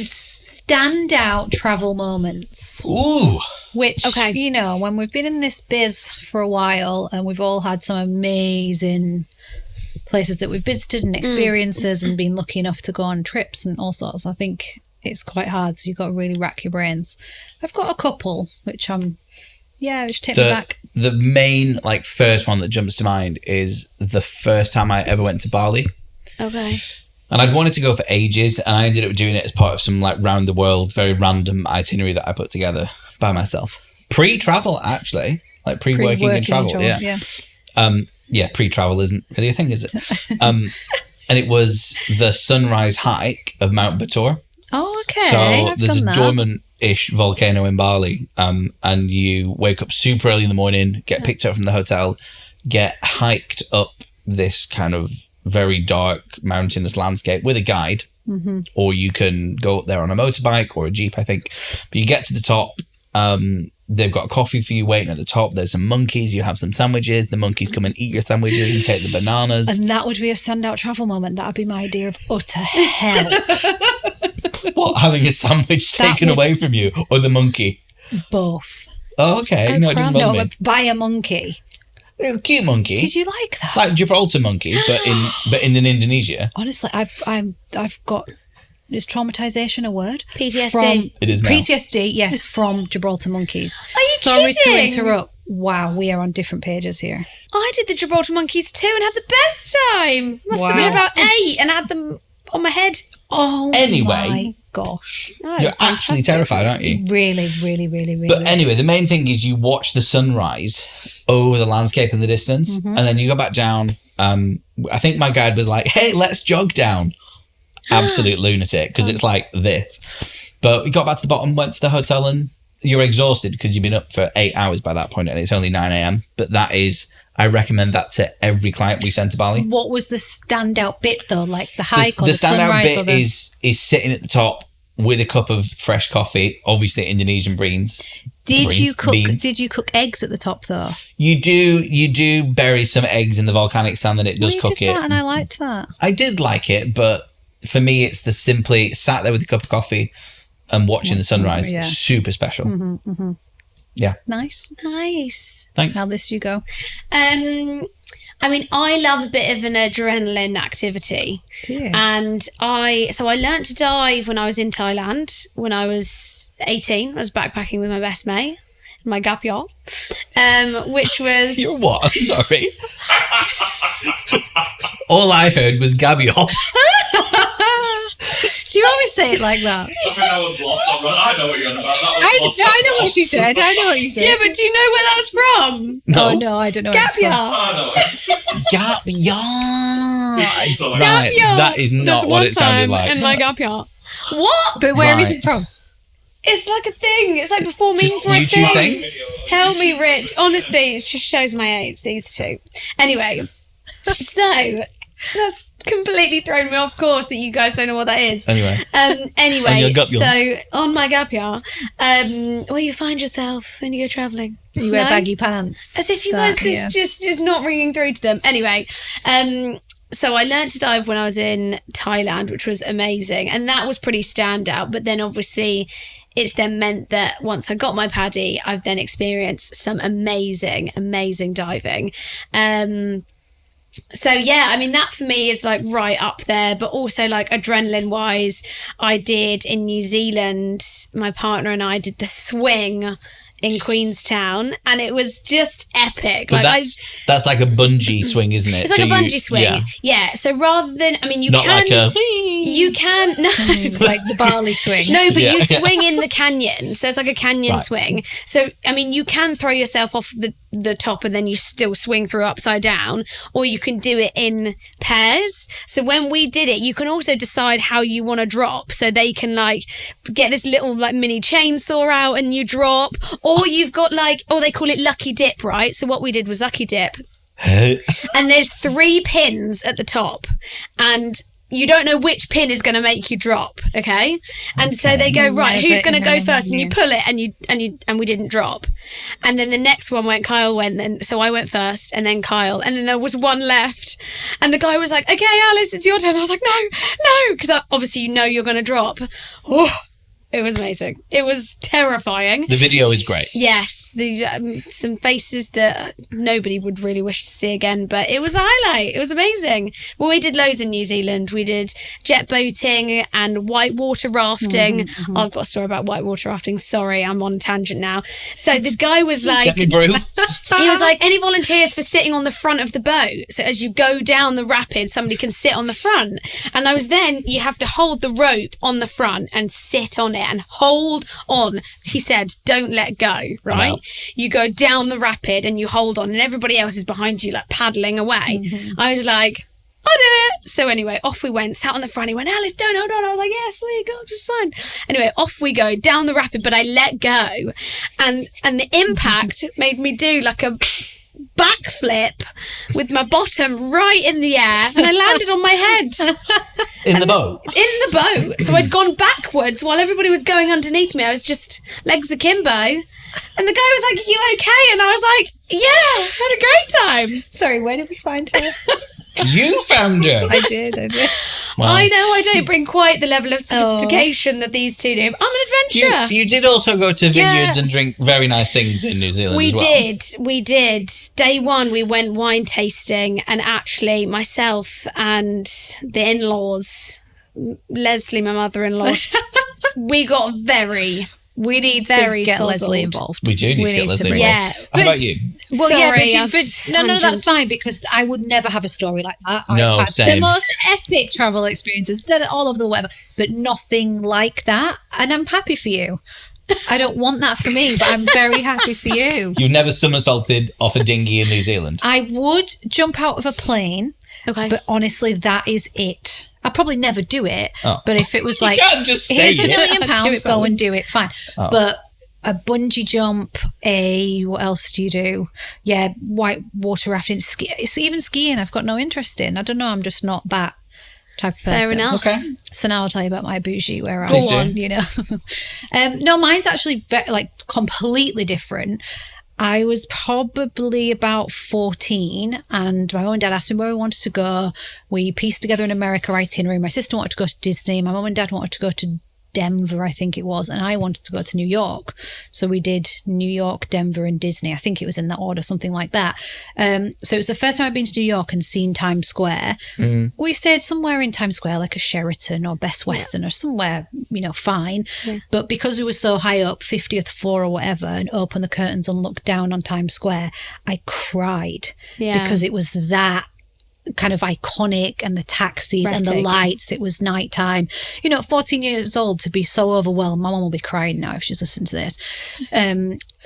Standout travel moments. Ooh. Which, you know, when we've been in this biz for a while and we've all had some amazing places that we've visited and experiences and been lucky enough to go on trips and all sorts, I think it's quite hard, so you've got to really rack your brains. I've got a couple, which take me back. The main, first one that jumps to mind is the first time I ever went to Bali. Okay. And I'd wanted to go for ages, and I ended up doing it as part of some round the world, very random itinerary that I put together by myself. Pre-travel, actually. Pre-working and travel. Yeah. Pre-travel isn't really a thing, is it? And it was the sunrise hike of Mount Batur. Oh, okay. So there's a dormant-ish volcano in Bali, and you wake up super early in the morning, get picked up from the hotel, get hiked up this kind of very dark mountainous landscape with a guide, or you can go up there on a motorbike or a jeep, I think. But you get to the top, they've got coffee for you waiting at the top. There's some monkeys, you have some sandwiches. The monkeys come and eat your sandwiches and take the bananas. And that would be a standout travel moment. That would be my idea of utter hell. What, having a sandwich taken away from you or the monkey? Both. Oh, okay. No, it doesn't bother me. By a monkey. A cute monkey. Did you like that? Like Gibraltar monkey, but in Indonesia. Honestly, I've got... Is traumatization a word? PTSD. It is now. PTSD, yes, from Gibraltar monkeys. Are you Sorry kidding? to interrupt. Wow, we are on different pages here. I did the Gibraltar monkeys too and had the best time. Must have been about 8 and had them on my head. Oh, anyway, my gosh. You're actually terrified, aren't you? Really, really, really, really. But anyway, the main thing is you watch the sunrise over the landscape in the distance, and then you go back down. I think my guide was like, hey, let's jog down. Absolute lunatic, because it's like this. But we got back to the bottom, went to the hotel, and you're exhausted because you've been up for 8 hours by that point, and it's only 9 a.m. But that is, I recommend that to every client we send to Bali. What was the standout bit though? Like the hike or the the standout sunrise? bit or the... is sitting at the top with a cup of fresh coffee, obviously Indonesian beans. Did you cook eggs at the top though? You do bury some eggs in the volcanic sand, and it does cook it. And I liked that. I did like it, but for me, it's the simply sat there with a cup of coffee and watching the sunrise. Yeah. Super special. Yeah. Nice. Thanks. Now this you go. I mean, I love a bit of an adrenaline activity. Do you? And I learnt to dive when I was in Thailand when I was 18. I was backpacking with my best mate, my gap year, which was... You're what? I'm sorry. All I heard was Gabby off. Do you always say it like that? I think that one's lost on run. I know what you're on about. I know what she said. Yeah, but do you know where that's from? No. Oh, no, I don't know. Gap year. I know. Gap year. Right. Right, that is not what it sounded like. In my gap year. What? But where is it from? It's like a thing. It's like before memes were a YouTube thing. thing? Help me, Rich. Honestly, it just shows my age, these two. Anyway, so that's completely thrown me off course that you guys don't know what that is. Anyway, so on my gap year, where you find yourself when you go travelling. You wear baggy pants. As if you guys, this just is not ringing through to them. Anyway, so I learned to dive when I was in Thailand, which was amazing. And that was pretty standout. But then obviously it's then meant that once I got my paddy, I've then experienced some amazing, amazing diving. So yeah, I mean, that for me is like right up there, but also like adrenaline wise, I did in New Zealand, my partner and I did the swing in Queenstown, and it was just epic. But like that's like a bungee swing, isn't it? It's like a bungee swing. Yeah. So rather than, I mean, you can no, like the Bali swing. No, but you swing in the canyon. So it's like a canyon swing. So I mean, you can throw yourself off the top and then you still swing through upside down, or you can do it in pairs. So when we did it, you can also decide how you want to drop. So they can like get this little like mini chainsaw out and you drop, or you've got like, or they call it lucky dip, right? So what we did was lucky dip. And there's 3 pins at the top, and you don't know which pin is going to make you drop, okay? And so they go, right, who's going to go first? And you pull it, and we didn't drop. And then the next one went, Kyle went, then so I went first, and then Kyle, and then there was one left. And the guy was like, okay, Alice, it's your turn. I was like, no, because obviously you're going to drop. Oh, it was amazing. It was terrifying. The video is great. Yes, some faces that nobody would really wish to see again, but it was a highlight. It was amazing. Well, we did loads in New Zealand. We did jet boating and whitewater rafting. I've got a story about whitewater rafting. Sorry, I'm on a tangent now. So this guy was like... Get me, bro. He was like, any volunteers for sitting on the front of the boat? So as you go down the rapid, somebody can sit on the front. And I was then, you have to hold the rope on the front and sit on it and hold on. He said, don't let go, right? You go down the rapid and you hold on, and everybody else is behind you, like paddling away. I was like, I did it. So anyway, off we went, sat on the front. He went, Alice, don't hold on. I was like, yeah, sweet, go, just fine. Anyway, off we go down the rapid, but I let go, and the impact made me do like a backflip with my bottom right in the air, and I landed on my head. In the boat? In the boat. So I'd gone backwards while everybody was going underneath me. I was just legs akimbo. And the guy was like, are you okay? And I was like, yeah, had a great time. Sorry, where did we find her? You found her. I did. Well, I know I don't bring quite the level of sophistication that these two do. I'm an adventurer. You did also go to vineyards and drink very nice things in New Zealand as well. We did. Day one, we went wine tasting, and actually myself and the in-laws, Leslie, my mother-in-law, we need to get sozzled. Leslie involved. We do need to get Leslie involved. Yeah. How about you? Well, Sorry, but no, that's fine, because I would never have a story like that. No, I've had same. the most epic travel experiences, did it all over the web, but nothing like that. And I'm happy for you. I don't want that for me, but I'm very happy for you. You've never somersaulted off a dinghy in New Zealand? I would jump out of a plane, but honestly, that is it. I'd probably never do it, but if it was like, you can't just say here's it. £1 million, go and do it, fine. But a bungee jump, what else do you do? Yeah, white water rafting, it's even skiing I've got no interest in. I don't know, I'm just not that type of person. Fair enough. Okay. So now I'll tell you about my bougie, where Please do. you know. No, mine's actually completely different. I was probably about 14, and my mum and dad asked me where we wanted to go. We pieced together an America itinerary. My sister wanted to go to Disney. My mum and dad wanted to go to Denver, I think it was, and I wanted to go to New York. So we did New York, Denver, and Disney. I think it was in that order, something like that. So it was the first time I'd been to New York and seen Times Square. We stayed somewhere in Times Square, like a Sheraton or Best Western or somewhere, fine. But because we were so high up, 50th floor or whatever, and opened the curtains and looked down on Times Square, I cried because it was that kind of iconic, and the taxis and the lights. It was nighttime. 14 years old to be so overwhelmed. My mum will be crying now if she's listened to this.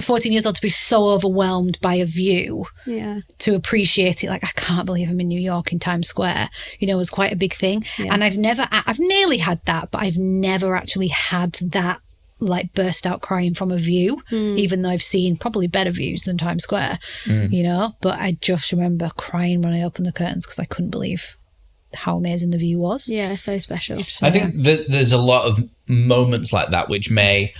14 years old to be so overwhelmed by a view, to appreciate it. Like, I can't believe I'm in New York in Times Square. Was quite a big thing. And I've nearly had that, but I've never actually had that like burst out crying from a view, even though I've seen probably better views than Times Square, but I just remember crying when I opened the curtains because I couldn't believe how amazing the view was. Yeah, so special. I think there's a lot of moments like that which may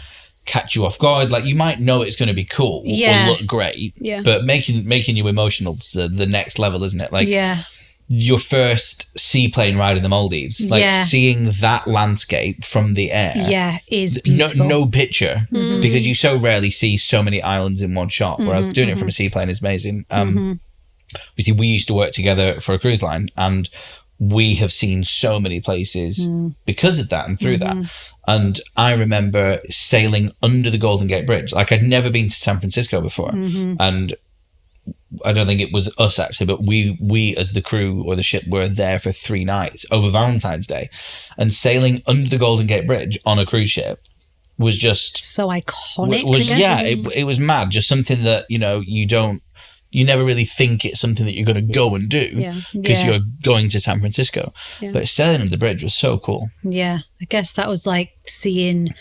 catch you off guard. Like, you might know it's going to be cool or look great, but making you emotional is the next level, isn't it? Like, your first seaplane ride in the Maldives, seeing that landscape from the air, is beautiful. No picture, because you so rarely see so many islands in one shot. Whereas doing it from a seaplane is amazing. Obviously, we used to work together for a cruise line, and we have seen so many places because of that and through that. And I remember sailing under the Golden Gate Bridge. Like, I'd never been to San Francisco before, and I don't think it was us actually, but we as the crew or the ship were there for 3 nights over Valentine's Day, and sailing under the Golden Gate Bridge on a cruise ship was just so iconic. It was mad. Just something that you never really think it's something that you're going to go and do because you're going to San Francisco. But sailing under the bridge was so cool. Yeah, I guess that was like seeing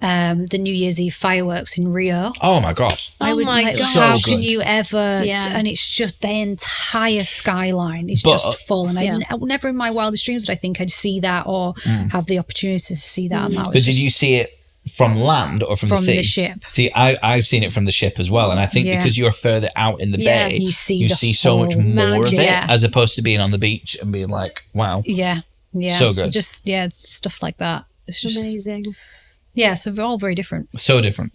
the New Year's Eve fireworks in Rio. Oh my god. Oh my like, God. how So can good. you ever? Yeah. And it's just the entire skyline is But- just full. And Yeah. I never in my wildest dreams would I think I'd see that or have the opportunity to see that. And that was But did just you see it from land or from the From sea? the ship. See, I've seen it from the ship as well, and I think Yeah. because you're further out in the Yeah, bay, you see the so much whole more of it, magic. as opposed to being on the beach and being like, wow. Yeah. So good. just it's stuff like that. It's just Amazing. yeah. So they're all very different. So different.